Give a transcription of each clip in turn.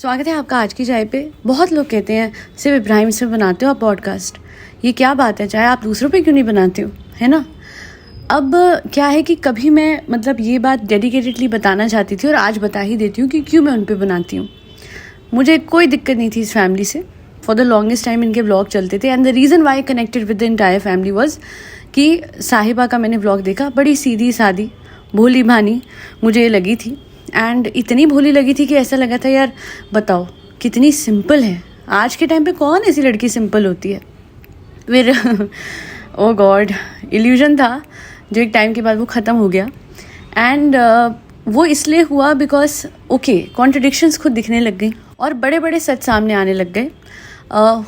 स्वागत है आपका आज की चाय पे। बहुत लोग कहते हैं सिर्फ इब्राहिम से बनाते हो आप पॉडकास्ट, ये क्या बात है, चाहे आप दूसरों पे क्यों नहीं बनाते हो, है ना। अब क्या है कि कभी मैं ये बात डेडिकेटेडली बताना चाहती थी और आज बता ही देती हूँ कि क्यों मैं उन पे बनाती हूँ। मुझे कोई दिक्कत नहीं थी इस फैमिली से। फॉर द लॉन्गेस्ट टाइम इनके व्लॉग चलते थे and the reason why connected with the entire family was कि साहिबा का मैंने व्लॉग देखा, बड़ी सीधी सादी भोली भानी मुझे लगी थी एंड इतनी भोली लगी थी कि ऐसा लगा था यार बताओ कितनी सिंपल है। आज के टाइम पे कौन ऐसी लड़की सिंपल होती है। फिर ओ गॉड, इल्यूजन था जो एक टाइम के बाद वो ख़त्म हो गया एंड वो इसलिए हुआ बिकॉज कॉन्ट्रडिक्शंस खुद दिखने लग गई और बड़े बड़े सच सामने आने लग गए।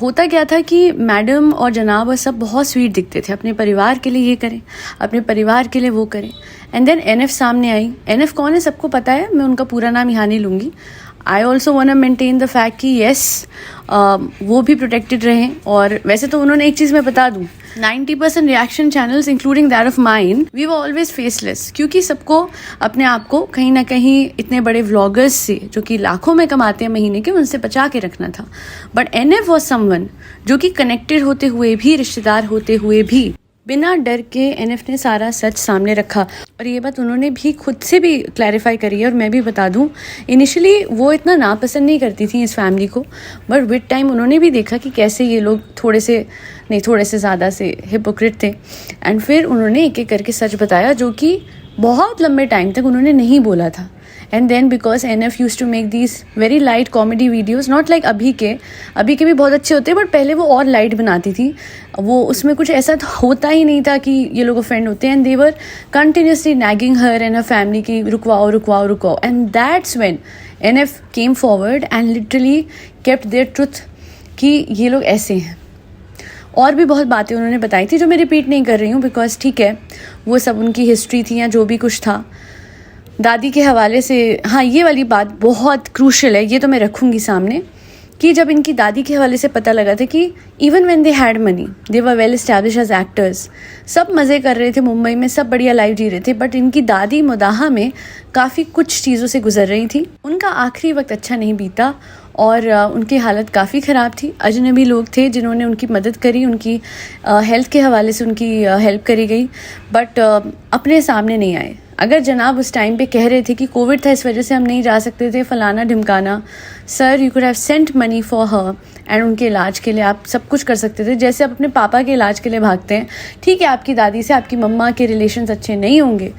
होता क्या था कि मैडम और जनाब और सब बहुत स्वीट दिखते थे, अपने परिवार के लिए ये करें, अपने परिवार के लिए वो करें। एंड देन एनएफ सामने आई। एनएफ कौन है सबको पता है, मैं उनका पूरा नाम यहाँ नहीं लूँगी। I also want to maintain the fact कि येस वो भी प्रोटेक्टेड रहें। और वैसे तो उन्होंने एक चीज़ मैं बता दूँ, 90% reaction channels including that of mine we were always faceless, क्योंकि सबको अपने आप को कहीं ना कहीं इतने बड़े व्लॉगर्स से जो कि लाखों में कमाते हैं महीने के, उनसे बचा के रखना था। बट एनएफ वॉज समवन जो कि कनेक्टेड होते हुए भी, रिश्तेदार होते हुए भी, बिना डर के एनएफ ने सारा सच सामने रखा। और ये बात उन्होंने भी खुद से भी क्लैरिफाई करी है। और मैं भी बता दूं, इनिशियली वो इतना नापसंद नहीं करती थी इस फैमिली को, बट विद टाइम उन्होंने भी देखा कि कैसे ये लोग थोड़े से ज़्यादा से हिपोक्रेट थे। एंड फिर उन्होंने एक एक करके सच बताया जो कि बहुत लंबे टाइम तक उन्होंने नहीं बोला था। And then because NF use to make these very light comedy videos, not like अभी के भी बहुत अच्छे होते हैं, बट पहले वो और लाइट बनाती थी। वो उसमें कुछ ऐसा होता ही नहीं था कि ये लोग ऑफेंड होते हैं। And they were continuously nagging her and her family की रुकवाओ। And that's when NF came forward and literally kept their truth कि ये लोग ऐसे हैं। और भी बहुत बातें उन्होंने बताई थी जो मैं रिपीट नहीं कर रही हूँ बिकॉज ठीक है वो सब उनकी हिस्ट्री थी या जो भी कुछ था। दादी के हवाले से, हाँ ये वाली बात बहुत क्रूशल है, ये तो मैं रखूँगी सामने, कि जब इनकी दादी के हवाले से पता लगा था कि even when they had money they were well establish as actors, सब मज़े कर रहे थे मुंबई में, सब बढ़िया लाइफ जी रहे थे, बट इनकी दादी मुदाहा में काफ़ी कुछ चीज़ों से गुजर रही थी। उनका आखिरी वक्त अच्छा नहीं बीता और उनकी हालत काफ़ी ख़राब थी। अजनबी लोग थे जिन्होंने उनकी मदद करी, उनकी हेल्थ के हवाले से उनकी हेल्प करी गई, बट अपने सामने नहीं आए। अगर जनाब उस टाइम पे कह रहे थे कि कोविड था इस वजह से हम नहीं जा सकते थे, फलाना ढिमकाना, sir you could have sent money for her and उनके इलाज के लिए आप सब कुछ कर सकते थे, जैसे आप अपने पापा के इलाज के लिए भागते हैं। ठीक है आपकी दादी से आपकी मम्मा के रिलेशंस अच्छे नहीं होंगे,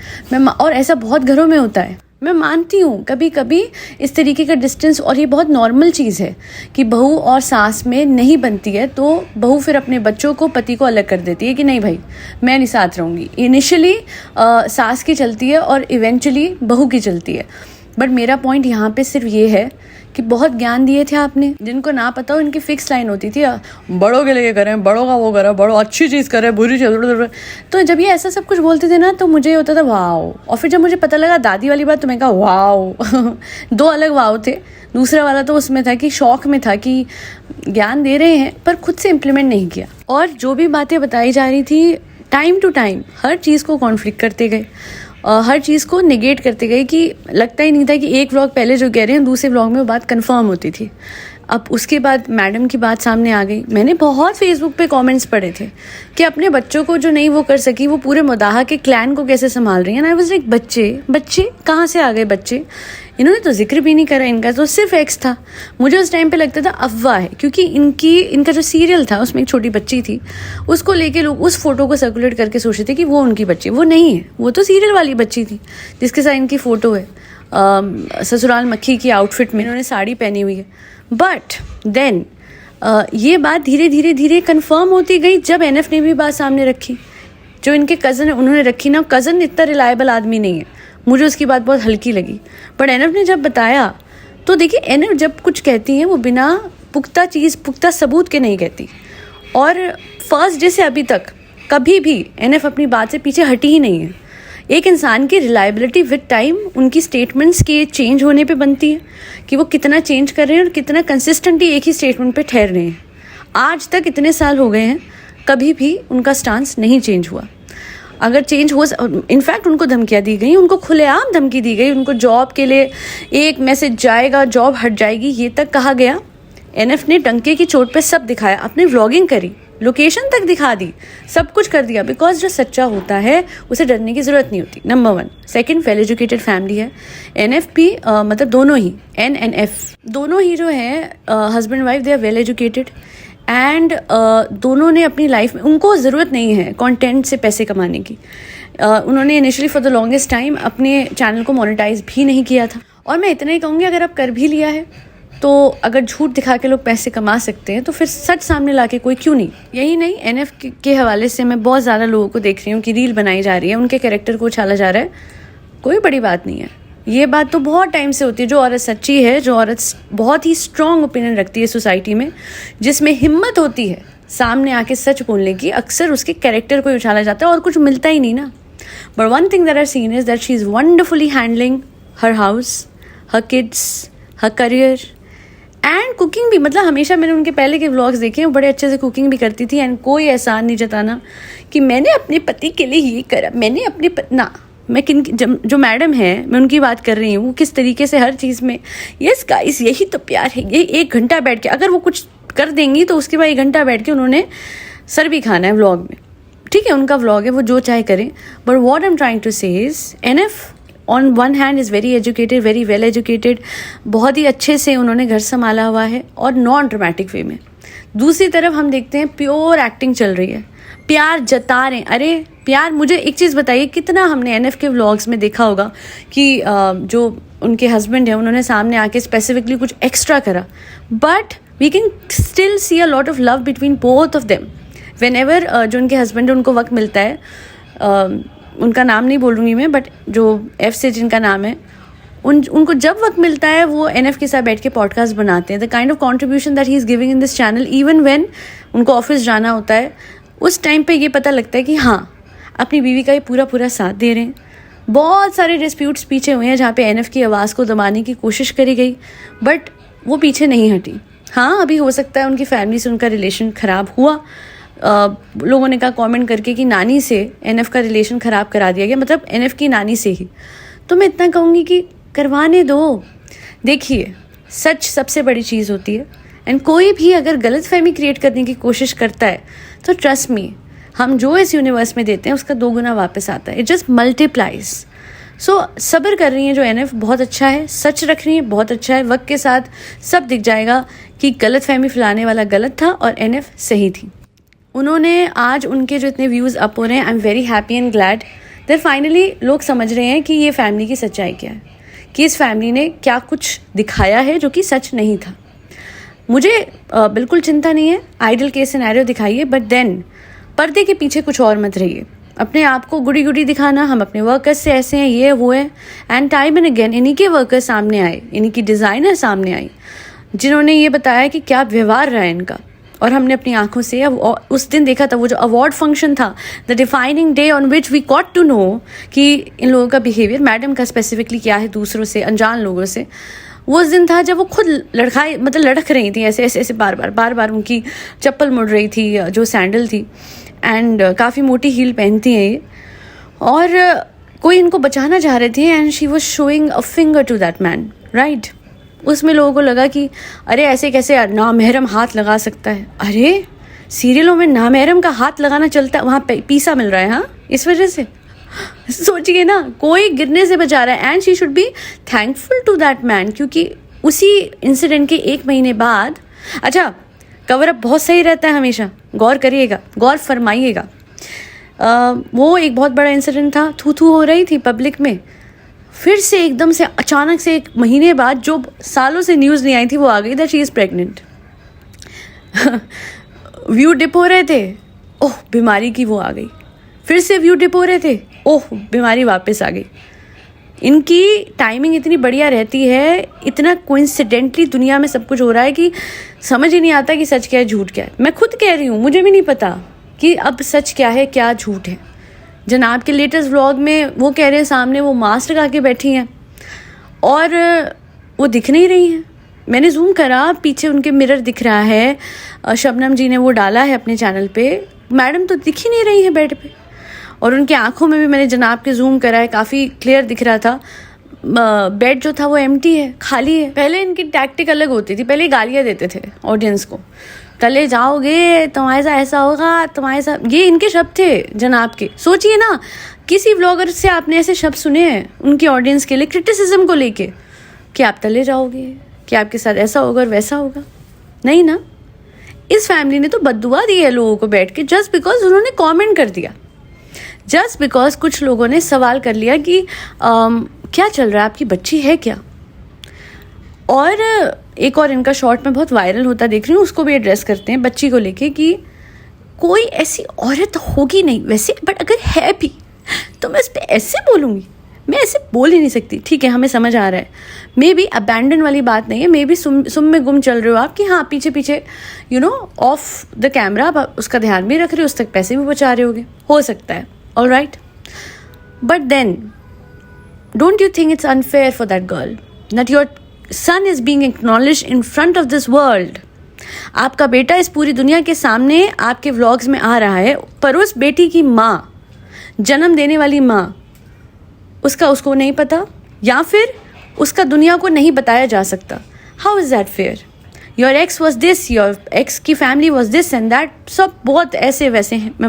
और ऐसा बहुत घरों में होता है, मैं मानती हूँ कभी कभी इस तरीके का डिस्टेंस, और ये बहुत नॉर्मल चीज़ है कि बहू और सास में नहीं बनती है तो बहू फिर अपने बच्चों को, पति को अलग कर देती है कि नहीं भाई मैं नहीं साथ रहूँगी। इनिशियली सास की चलती है और इवेंचुअली बहू की चलती है। बट मेरा पॉइंट यहाँ पे सिर्फ ये है कि बहुत ज्ञान दिए थे आपने, जिनको ना पता हो इनकी फिक्स लाइन होती थी, बड़ों के लिए करें, बड़ों का वो करें, बड़ों अच्छी चीज़ करें, बुरी चीज़। तो जब ये ऐसा सब कुछ बोलते थे ना तो मुझे होता था वाओ। और फिर जब मुझे पता लगा दादी वाली बात तो मैं कहा वाओ दो अलग वाओ थे। दूसरा वाला तो उसमें था कि शौक में था कि ज्ञान दे रहे हैं पर खुद से इम्प्लीमेंट नहीं किया। और जो भी बातें बताई जा रही थी टाइम टू टाइम हर चीज़ को कॉन्फ्लिक्ट करते गए, हर चीज़ को नेगेट करते गए, कि लगता ही नहीं था कि एक व्लॉग पहले जो कह रहे हैं दूसरे व्लॉग में वो बात कंफर्म होती थी। अब उसके बाद मैडम की बात सामने आ गई। मैंने बहुत फेसबुक पे कमेंट्स पढ़े थे कि अपने बच्चों को जो नहीं वो कर सकी वो पूरे मुदाहा के क्लैन को कैसे संभाल रही हैं। आई वाज लाइक बच्चे कहाँ से आ गए बच्चे, इन्होंने तो जिक्र भी नहीं करा, इनका तो सिर्फ एक्स था। मुझे उस टाइम पे लगता था अफवाह है, क्योंकि इनका जो सीरियल था उसमें एक छोटी बच्ची थी, उसको लेके लोग उस फोटो को सर्कुलेट करके सोचते थे कि वो उनकी बच्ची, वो नहीं है, वो तो सीरियल वाली बच्ची थी जिसके साथ इनकी फ़ोटो है ससुराल मक्खी की आउटफिट में, इन्होंने साड़ी पहनी हुई है। बट देन ये बात धीरे धीरे कन्फर्म होती गई जब एनएफ ने भी बात सामने रखी। जो इनके कज़न है उन्होंने रखी ना, कज़न इतना रिलायबल आदमी नहीं है, मुझे उसकी बात बहुत हल्की लगी। बट एनएफ ने जब बताया तो देखिए, एनएफ जब कुछ कहती हैं वो बिना पुख्ता सबूत के नहीं कहती। और फर्स्ट डे से अभी तक कभी भी एनएफ अपनी बात से पीछे हटी ही नहीं है। एक इंसान की रिलायबिलिटी विद टाइम उनकी स्टेटमेंट्स के चेंज होने पे बनती है कि वो कितना चेंज कर रहे हैं और कितना कंसिस्टेंटली एक ही स्टेटमेंट पे ठहर रहे हैं। आज तक इतने साल हो गए हैं, कभी भी उनका स्टांस नहीं चेंज हुआ। अगर चेंज हो, इनफैक्ट उनको धमकियाँ दी गई, उनको खुलेआम धमकी दी गई, उनको जॉब के लिए एक मैसेज जाएगा, जॉब हट जाएगी, ये तक कहा गया। एनएफ ने डंके की चोट पे सब दिखाया, अपनी व्लॉगिंग करी, लोकेशन तक दिखा दी, सब कुछ कर दिया, बिकॉज जो सच्चा होता है उसे डरने की ज़रूरत नहीं होती, number 1। Second, well educated family है। एनएफ भी मतलब दोनों ही, एन एंड एफ दोनों ही जो है husband wife, they are well educated and दोनों ने अपनी लाइफ में, उनको ज़रूरत नहीं है कंटेंट से पैसे कमाने की। उन्होंने initially for the longest time अपने चैनल को मोनेटाइज भी नहीं किया था। और मैं इतना ही कहूँगी, अगर आप कर भी लिया है तो अगर झूठ दिखा के लोग पैसे कमा सकते हैं तो फिर सच सामने ला के कोई क्यों नहीं। यही नहीं, एनएफ के हवाले से मैं बहुत ज़्यादा लोगों को देख रही हूँ कि रील बनाई जा रही है, उनके कैरेक्टर को उछाला जा रहा है। कोई बड़ी बात नहीं है, ये बात तो बहुत टाइम से होती है। जो औरत सच्ची है, जो औरत बहुत ही स्ट्रॉन्ग ओपिनियन रखती है सोसाइटी में, जिसमें हिम्मत होती है सामने आके सच बोलने की, अक्सर उसके कैरेक्टर को उछाला जाता है और कुछ मिलता ही नहीं ना। But one thing that I seen is that she is wonderfully handling her house, her kids, her career and cooking भी। मतलब हमेशा मैंने उनके पहले के व्लॉग्स देखे हैं, वो बड़े अच्छे से कुकिंग भी करती थी एंड कोई एहसान नहीं जताना कि मैंने अपने पति के लिए ये करा, मैंने अपने ना, मैं जो मैडम है मैं उनकी बात कर रही हूँ, किस तरीके से हर चीज़ में यस गाइस यही तो प्यार है, ये 1 घंटा बैठ के, अगर वो कुछ कर देंगी तो उसके बाद 1 घंटा बैठ के उन्होंने सर भी खाना है व्लॉग में। ठीक है, उनका व्लॉग है, वो जो चाहे करें। But what I am trying to say is NF on one hand is very educated, very well educated, बहुत ही अच्छे से उन्होंने घर संभाला हुआ है और नॉन ड्रामेटिक वे में। दूसरी तरफ हम देखते हैं प्योर एक्टिंग चल रही है, प्यार जता रहे हैं। अरे प्यार, मुझे एक चीज़ बताइए, कितना हमने एनएफ के व्लॉग्स में देखा होगा कि जो उनके हस्बैंड है उन्होंने सामने आके स्पेसिफिकली कुछ एक्स्ट्रा करा, but we can still see a lot of love between both of them. Whenever जो उनके हस्बैंड है उनको वक्त मिलता है, उनका नाम नहीं बोलूँगी मैं, बट जो एफ से जिनका नाम है, उनको जब वक्त मिलता है वो एनएफ के साथ बैठ के पॉडकास्ट बनाते हैं। The kind of contribution that he is giving in this channel, even when उनको ऑफिस जाना होता है, उस टाइम पे ये पता लगता है कि हाँ, अपनी बीवी का ये पूरा साथ दे रहे हैं। बहुत सारे डिस्प्यूट्स पीछे हुए हैं जहाँ पे एनएफ की आवाज़ को दबाने की कोशिश करी गई, बट वो पीछे नहीं हटी। हाँ, अभी हो सकता है उनकी फैमिली से उनका रिलेशन ख़राब हुआ, लोगों ने कहा कमेंट करके कि नानी से एनएफ का रिलेशन ख़राब करा दिया गया, मतलब एनएफ की नानी से ही। तो मैं इतना कहूँगी कि करवाने दो। देखिए, सच सबसे बड़ी चीज़ होती है एंड कोई भी अगर गलतफहमी क्रिएट करने की कोशिश करता है तो ट्रस्ट मी, हम जो इस यूनिवर्स में देते हैं उसका 2 गुना वापस आता है। It just multiplies. सो सब्र कर रही हैं जो एनएफ, बहुत अच्छा है, सच रख रही है, बहुत अच्छा है। वक्त के साथ सब दिख जाएगा कि गलतफहमी फैलाने वाला गलत था और एनएफ सही थी। उन्होंने आज उनके जो इतने व्यूज़ अप हो रहे हैं, I am very happy and glad that finally लोग समझ रहे हैं कि ये फैमिली की सच्चाई क्या है, कि इस फैमिली ने क्या कुछ दिखाया है जो कि सच नहीं था। मुझे बिल्कुल चिंता नहीं है, आइडल केस सिनेरियो दिखाइए, बट देन पर्दे के पीछे कुछ और मत रहिए। अपने आप को गुड़ी गुड़ी दिखाना, हम अपने वर्कर्स से ऐसे हैं, ये वो है, एंड टाइम एंड अगेन इन्हीं के वर्कर्स सामने आए, इन्हीं की डिज़ाइनर सामने आई, जिन्होंने ये बताया कि क्या व्यवहार रहा है इनका। और हमने अपनी आंखों से अब उस दिन देखा था, वो जो अवार्ड फंक्शन था, the defining day on which we got to know कि इन लोगों का बिहेवियर, मैडम का स्पेसिफिकली क्या है दूसरों से, अनजान लोगों से। वो उस दिन था जब वो खुद लड़क रही थी, ऐसे बार बार उनकी चप्पल मुड़ रही थी, जो सैंडल थी, एंड काफ़ी मोटी हील पहनती हैं ये, और कोई इनको बचाना चाह रहे थे and she was showing a finger to that man, right. उसमें लोगों को लगा कि अरे ऐसे कैसे नामहरम हाथ लगा सकता है। अरे सीरियलों में नामहरम का हाथ लगाना चलता है, वहाँ पीसा मिल रहा है। हाँ, इस वजह से सोचिए ना, कोई गिरने से बचा रहा है and she should be thankful to that man, क्योंकि उसी इंसिडेंट के 1 महीने बाद, अच्छा कवर अप बहुत सही रहता है हमेशा, गौर करिएगा, गौर फरमाइएगा। वो एक बहुत बड़ा इंसिडेंट था, थू हो रही थी पब्लिक में, फिर से एकदम से अचानक से 1 महीने बाद जो सालों से न्यूज़ नहीं आई थी वो आ गई, that she is pregnant. View dip हो रहे थे, ओह बीमारी की वो आ गई, फिर से व्यू डिप हो रहे थे, ओह बीमारी वापस आ गई। इनकी टाइमिंग इतनी बढ़िया रहती है, इतना कोइंसिडेंटली दुनिया में सब कुछ हो रहा है कि समझ ही नहीं आता कि सच क्या है झूठ क्या है। मैं खुद कह रही हूँ, मुझे भी नहीं पता कि अब सच क्या है क्या झूठ है। जनाब के लेटेस्ट व्लॉग में वो कह रहे हैं सामने वो मास्क लगा के बैठी हैं और वो दिख नहीं रही हैं। मैंने जूम करा, पीछे उनके मिरर दिख रहा है, शबनम जी ने वो डाला है अपने चैनल पे, मैडम तो दिख ही नहीं रही है बेड पे। और उनकी आंखों में भी मैंने जनाब के जूम करा है, काफ़ी क्लियर दिख रहा था। बेड जो था वो एम्प्टी है, खाली है। पहले इनकी टैक्टिक अलग होती थी, पहले गालियाँ देते थे ऑडियंस को, तले जाओगे तुम्हारे साथ ऐसा होगा, तुम्हारे साथ, ये इनके शब्द थे जनाब के। सोचिए ना, किसी व्लॉगर से आपने ऐसे शब्द सुने हैं उनकी ऑडियंस के लिए, क्रिटिसिज्म को लेके, कि आप तले जाओगे, कि आपके साथ ऐसा होगा और वैसा होगा? नहीं ना। इस फैमिली ने तो बद्दुआ दी है लोगों को बैठ के, जस्ट बिकॉज उन्होंने कमेंट कर दिया, जस्ट बिकॉज कुछ लोगों ने सवाल कर लिया कि क्या चल रहा है, आपकी बच्ची है क्या? और एक और इनका शॉर्ट में बहुत वायरल होता देख रही हूँ, उसको भी एड्रेस करते हैं बच्ची को लेके कि कोई ऐसी औरत होगी नहीं वैसे, बट अगर है भी तो मैं उस पर ऐसे बोलूँगी, मैं ऐसे बोल ही नहीं सकती। ठीक है, हमें समझ आ रहा है, मे बी अबैंडन वाली बात नहीं है, मे बी सुम में गुम चल रहे हो आप कि हाँ पीछे पीछे ऑफ द कैमरा आप उसका ध्यान भी रख रहे हो, उस तक पैसे भी बचा रहे होगे, हो सकता है, all right. But then don't you think it's unfair for that girl that your son is being acknowledged in front of this world? आपका बेटा इस पूरी दुनिया के सामने आपके व्लॉग्स में आ रहा है, पर उस बेटी की माँ, जन्म देने वाली माँ, उसको नहीं पता, या फिर उसका दुनिया को नहीं बताया जा सकता। How is that fair? Your ex was this, your ex की family was this and that, सब बहुत ऐसे वैसे हैं। मैं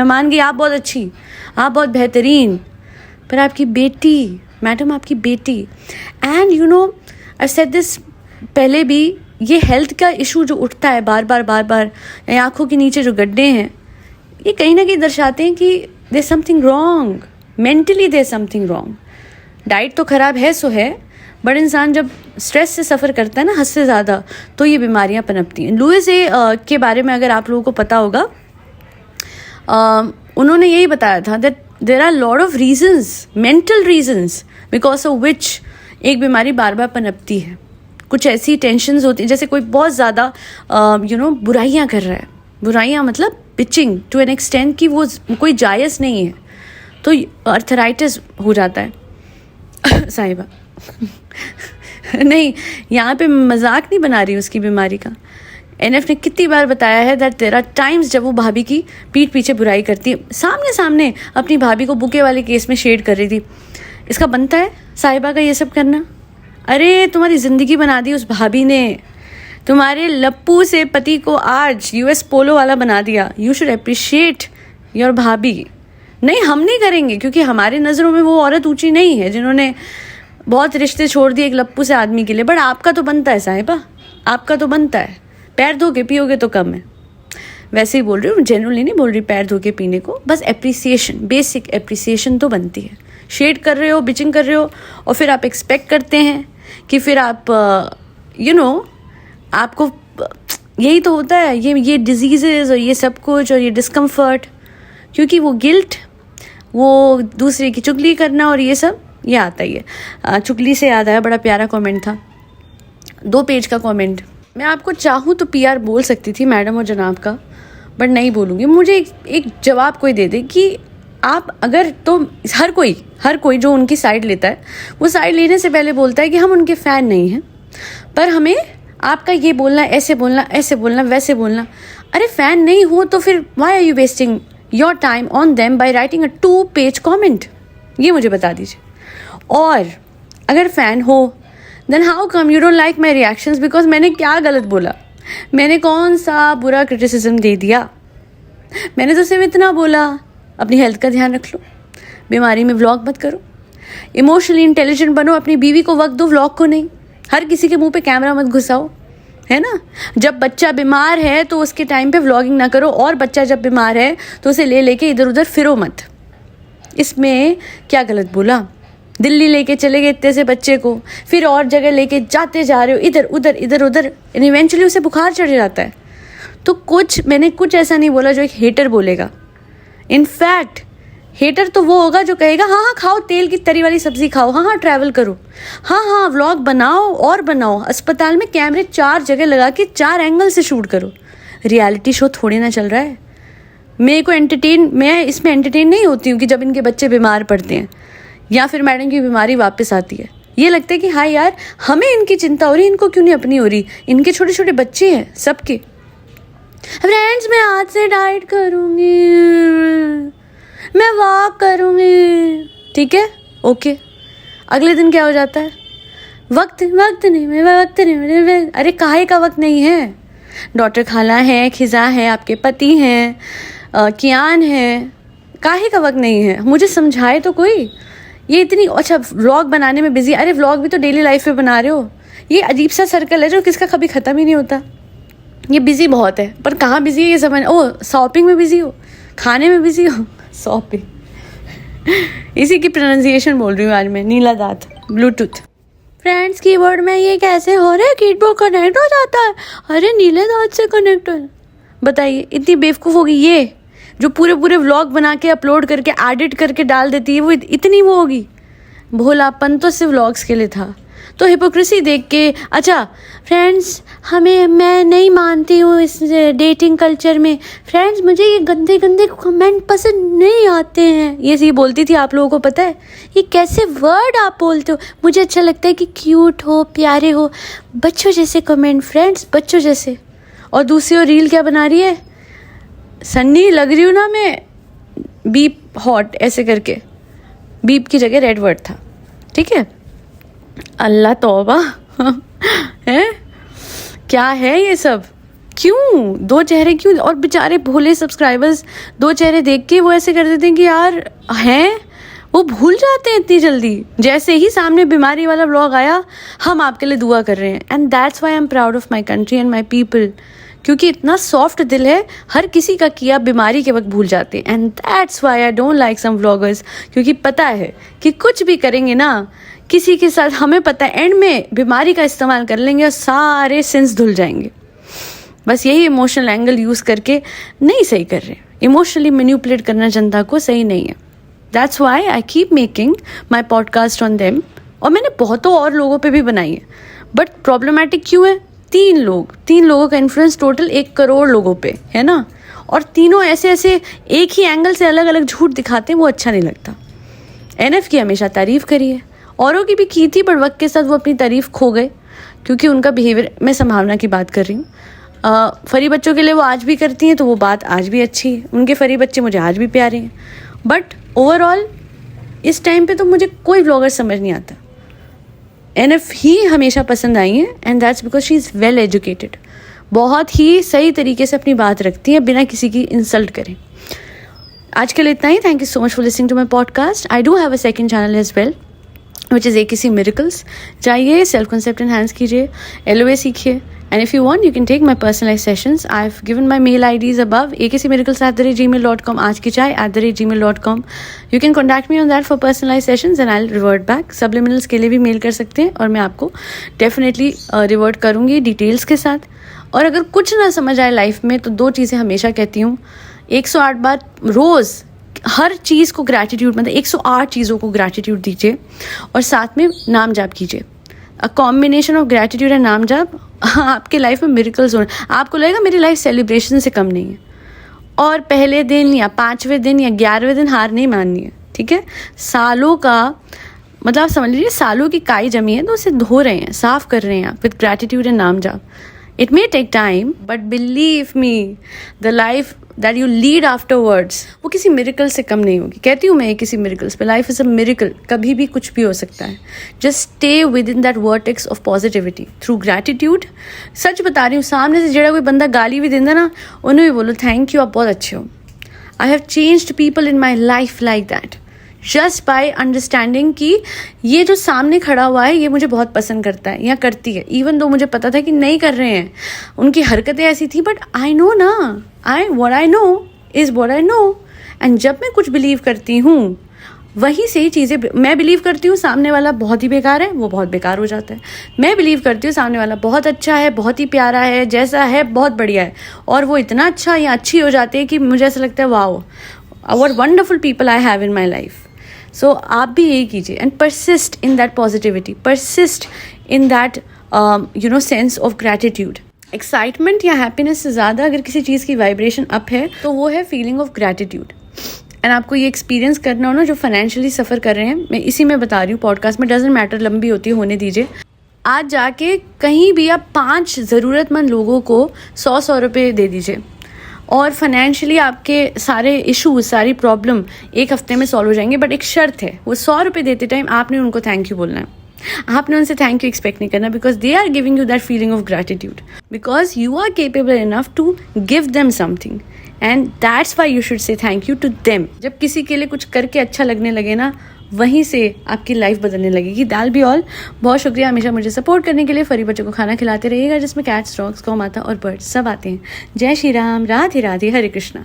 मान गई आप बहुत अच्छी, आप बहुत बेहतरीन, पर आपकी बेटी, मैडम आपकी बेटी, एंड आई सेड दिस पहले भी, ये हेल्थ का इशू जो उठता है बार बार, आंखों के नीचे जो गड्ढे हैं, ये कहीं ना कहीं दर्शाते हैं कि there something wrong, mentally there something wrong. Diet तो ख़राब है सो है, बट इंसान जब स्ट्रेस से सफ़र करता है ना, हद से ज़्यादा, तो ये बीमारियां पनपती हैं। लुइस के बारे में अगर आप लोगों को पता होगा, उन्होंने यही बताया था that there are lot of reasons, mental reasons, because of which एक बीमारी बार बार पनपती है। कुछ ऐसी टेंशन्स होती हैं, जैसे कोई बहुत ज़्यादा बुराइयां कर रहा है, बुराइयां मतलब पिचिंग टू एन एक्सटेंट कि वो कोई जायज़ नहीं है, तो अर्थराइटिस हो जाता है। साहिबा नहीं, यहाँ पे मजाक नहीं बना रही उसकी बीमारी का। एनएफ ने कितनी बार बताया है दैट देयर आर टाइम्स जब वो भाभी की पीठ पीछे बुराई करती है, सामने अपनी भाभी को बुके वाले केस में शेड कर रही थी। इसका बनता है साहिबा का ये सब करना? अरे तुम्हारी ज़िंदगी बना दी उस भाभी ने, तुम्हारे लप्पू से पति को आज यूएस पोलो वाला बना दिया। यू शुड अप्रिशिएट योर भाभी। नहीं, हम नहीं करेंगे, क्योंकि हमारी नज़रों में वो औरत ऊंची नहीं है जिन्होंने बहुत रिश्ते छोड़ दिए एक लप्पू से आदमी के लिए। बट आपका तो बनता है साहिबा, आपका तो बनता है। पैर धो के पियोगे तो कम है, वैसे ही बोल रही हूँ, जनरली नहीं बोल रही पैर धो के पीने को, बस एप्रिसिएशन, बेसिक एप्रिसिएशन तो बनती है। शेड कर रहे हो, बिचिंग कर रहे हो, और फिर आप एक्सपेक्ट करते हैं कि फिर आप आपको यही तो होता है, ये डिजीज़ेज़ और ये सब कुछ और ये डिस्कम्फर्ट, क्योंकि वो गिल्ट, वो दूसरे की चुगली करना और ये सब, ये आता ही है। चुगली से याद आया, बड़ा प्यारा कमेंट था, 2 पेज का कमेंट। मैं आपको चाहूँ तो पीआर बोल सकती थी मैडम और जनाब का, बट नहीं बोलूँगी। मुझे एक जवाब कोई दे दे कि आप अगर, तो हर कोई जो उनकी साइड लेता है, वो साइड लेने से पहले बोलता है कि हम उनके फ़ैन नहीं हैं, पर हमें आपका ये बोलना, ऐसे बोलना, वैसे बोलना। अरे फ़ैन नहीं हो तो फिर why are you wasting your time on them by writing a 2 page comment? ये मुझे बता दीजिए। और अगर फ़ैन हो, then how come you don't like my reactions? Because मैंने क्या गलत बोला? मैंने कौन सा बुरा क्रिटिसिज्म दे दिया? मैंने तो सिर्फ इतना बोला, अपनी हेल्थ का ध्यान रख लो, बीमारी में व्लॉग मत करो, इमोशनली इंटेलिजेंट बनो, अपनी बीवी को वक्त दो, व्लॉग को नहीं। हर किसी के मुंह पे कैमरा मत घुसाओ, है ना? जब बच्चा बीमार है तो उसके टाइम पे व्लॉगिंग ना करो, और बच्चा जब बीमार है तो उसे लेके इधर उधर फिरो मत। इसमें क्या गलत बोला? दिल्ली लेके चले गए इतने से बच्चे को, फिर और जगह लेके जाते जा रहे हो, इधर उधर, इवेंचुअली उसे बुखार चढ़ जाता है। तो मैंने कुछ ऐसा नहीं बोला जो एक हेटर बोलेगा। इनफैक्ट हेटर तो वो होगा जो कहेगा हाँ खाओ, तेल की तरी वाली सब्जी खाओ, हाँ ट्रैवल करो, हाँ व्लॉग बनाओ और बनाओ, अस्पताल में कैमरे 4 जगह लगा के 4 एंगल से शूट करो। रियलिटी शो थोड़ी ना चल रहा है। मैं इसमें एंटरटेन नहीं होती हूँ कि जब इनके बच्चे बीमार पड़ते हैं या फिर मैडम की बीमारी वापस आती है, ये लगता है कि हाँ यार हमें इनकी चिंता हो रही, इनको क्यों नहीं अपनी हो रही? इनके छोटे छोटे बच्चे हैं सबके। फ्रेंड्स मैं आज से डाइट करूँगी, मैं वॉक करूँगी, ठीक है, ओके। अगले दिन क्या हो जाता है, वक्त नहीं, मेरा वक्त नहीं। अरे काहे का वक्त नहीं है? डॉक्टर खाला है, खिजा है, आपके पति हैं, कियान है, काहे का वक्त नहीं है? मुझे समझाए तो कोई। ये इतनी अच्छा व्लॉग बनाने में बिजी, अरे व्लॉग भी तो डेली लाइफ में बना रहे हो। ये अजीब सा सर्कल है जो किसका कभी ख़त्म ही नहीं होता। ये बिजी बहुत है, पर कहाँ बिजी है ये समझ। शॉपिंग में बिजी हो, खाने में बिजी हो, शॉपिंग इसी की प्रोनाउंसिएशन बोल रही हूँ आज मैं। नीला दांत ब्लूटूथ फ्रेंड्स कीबोर्ड में ये कैसे हो रहा है? कीबोर्ड कनेक्ट हो जाता है। अरे नीले दांत से कनेक्ट है, बताइए। इतनी बेवकूफ़ होगी ये जो पूरे व्लॉग बना के अपलोड करके एडिट करके डाल देती है, वो इतनी वो होगी। भोलापन तो सिर्फ व्लॉग्स के लिए था, तो हिपोक्रेसी देख के। अच्छा फ्रेंड्स, मैं नहीं मानती हूँ इस डेटिंग कल्चर में। फ्रेंड्स, मुझे ये गंदे कमेंट पसंद नहीं आते हैं। ये बोलती थी, आप लोगों को पता है ये कैसे वर्ड आप बोलते हो? मुझे अच्छा लगता है कि क्यूट हो, प्यारे हो, बच्चों जैसे कमेंट फ्रेंड्स, बच्चों जैसे। और दूसरी ओर रील क्या बना रही है, सन्नी लग रही हूँ ना मैं, बीप हॉट ऐसे करके। बीप की जगह रेड वर्ड था, ठीक है। अल्लाह तौबा है, क्या है ये सब? क्यों दो चेहरे क्यों? और बेचारे भोले सब्सक्राइबर्स दो चेहरे देख के वो ऐसे कर देते हैं कि यार हैं, वो भूल जाते हैं इतनी जल्दी। जैसे ही सामने बीमारी वाला व्लॉग आया, हम आपके लिए दुआ कर रहे हैं। And that's why I am proud of my country and my people, क्योंकि इतना सॉफ्ट दिल है, हर किसी का किया बीमारी के वक्त भूल जाते हैं। And that's why I don't like some vloggers, क्योंकि पता है कि कुछ भी करेंगे ना किसी के साथ, हमें पता है एंड में बीमारी का इस्तेमाल कर लेंगे और सारे सिंस धुल जाएंगे। बस यही इमोशनल एंगल यूज़ करके नहीं सही कर रहे। इमोशनली मैनिपुलेट करना जनता को सही नहीं है। That's why I keep making my podcast on them. और मैंने बहुतों और लोगों पे भी बनाई है, बट प्रॉब्लमेटिक क्यों है? तीन लोगों का इन्फ्लुएंस टोटल 1 करोड़ लोगों पे है ना। और तीनों ऐसे एक ही एंगल से अलग अलग झूठ दिखाते हैं, वो अच्छा नहीं लगता। NF की हमेशा तारीफ़ करी है, औरों की भी की थी, बट वक्त के साथ वो अपनी तारीफ़ खो गए, क्योंकि उनका बिहेवियर, मैं संभावना की बात कर रही हूँ। फरी बच्चों के लिए वो आज भी करती हैं, तो वो बात आज भी अच्छी है। उनके फरी बच्चे मुझे आज भी प्यारे हैं, बट ओवरऑल इस टाइम पे तो मुझे कोई व्लॉगर समझ नहीं आता। NF ही हमेशा पसंद आई है, and that's because she is well educated. बहुत ही सही तरीके से अपनी बात रखती है बिना किसी की इंसल्ट करें। आज के लिए इतना ही। Thank you so much for listening to my podcast. I do have a second channel as well, which is AKC miracles. जाइए, सेल्फ कॉन्सेप्ट एनहांस कीजिए, LOA सीखिए, and if you want you can take my personalized sessions. I've given my mail IDs above, akcmiracles@gmail.com, aajkichai@gmail.com. You can contact me on that for personalized sessions and I'll revert back. Subliminals के लिए भी mail कर सकते हैं और मैं आपको definitely revert करूँगी डिटेल्स के साथ। और अगर कुछ ना समझ आए लाइफ में, तो 2 चीज़ें हमेशा कहती हूँ, 108 बार रोज़ हर चीज़ को ग्रैटिट्यूड, मतलब 108 चीज़ों को ग्रैटिट्यूड दीजिए और साथ में नाम जाप कीजिए। A combination of gratitude and नाम जाप आपके लाइफ में मिरेकल्स होने। आपको लगेगा मेरी लाइफ सेलिब्रेशन से कम नहीं है। और पहले दिन या 5वें दिन या 11वें दिन हार नहीं माननी है, ठीक है। सालों का मतलब आप समझ लीजिए, सालों की काई जमी है, तो उसे धो रहे हैं, साफ कर रहे हैं आप विद ग्रैटिट्यूड एंड नाम जाप। It may take time, but believe me, the life that you lead afterwards, वो किसी मिरेकल से कम नहीं होगी। कहती हूँ मैं किसी मिरेकल्स पे, लाइफ इज़ अ मिरेकल, कभी भी कुछ भी हो सकता है। Just stay within that vertex of positivity through gratitude. सच बता रही हूँ, सामने से जड़ा कोई बंदा गाली भी देंदा ना, उन्हें भी बोलो थैंक यू, आप बहुत अच्छे हो। I have changed people in my life like that, just by understanding कि ये जो सामने खड़ा हुआ है ये मुझे बहुत पसंद करता है या करती है, इवन दो मुझे पता था कि नहीं कर रहे हैं, उनकी हरकतें ऐसी थी, बट आई नो ना, what I know is what I know. And जब मैं कुछ बिलीव करती हूँ, वही सही चीज़ें मैं बिलीव करती हूँ। सामने वाला बहुत ही बेकार है, वो बहुत बेकार हो जाता है। मैं बिलीव करती हूँ सामने वाला बहुत अच्छा है, बहुत ही प्यारा है, जैसा है बहुत बढ़िया है, और वो इतना अच्छा या अच्छी हो जाती है कि मुझे ऐसा लगता है wow, what wonderful people I have in my life. So आप भी यही कीजिए and persist in that positivity, persist in that sense of gratitude. Excitement या हैप्पीनेस से ज़्यादा अगर किसी चीज़ की वाइब्रेशन अप है तो वो है फीलिंग ऑफ ग्रैटिट्यूड। एंड आपको ये एक्सपीरियंस करना हो ना, जो फाइनेंशियली सफ़र कर रहे हैं, मैं इसी में बता रही हूँ पॉडकास्ट में, डजेंट मैटर लंबी होती है, होने दीजिए। आज जाके कहीं भी आप 5 ज़रूरतमंद लोगों को 100 रुपये दे दीजिए। और फाइनेंशियली आपके सारे इश्यूज, सारी प्रॉब्लम एक हफ्ते में सॉल्व हो जाएंगे। बट एक शर्त है, वो 100 रुपये देते टाइम आपने उनको थैंक यू बोलना है। आपने उनसे थैंक यू एक्सपेक्ट नहीं करना, because they are giving you that feeling of gratitude, because you are capable enough to give them something, and that's why you should say thank you to them. जब किसी के लिए कुछ करके अच्छा लगने लगे ना, वहीं से आपकी लाइफ बदलने लगेगी। दैल बी ऑल। बहुत शुक्रिया हमेशा मुझे सपोर्ट करने के लिए। फरी बच्चों को खाना खिलाते रहिएगा जिसमें कैट्स, डॉग्स, गौ माता और बर्ड्स सब आते हैं। जय श्री राम, राधे राधे, हरे कृष्णा।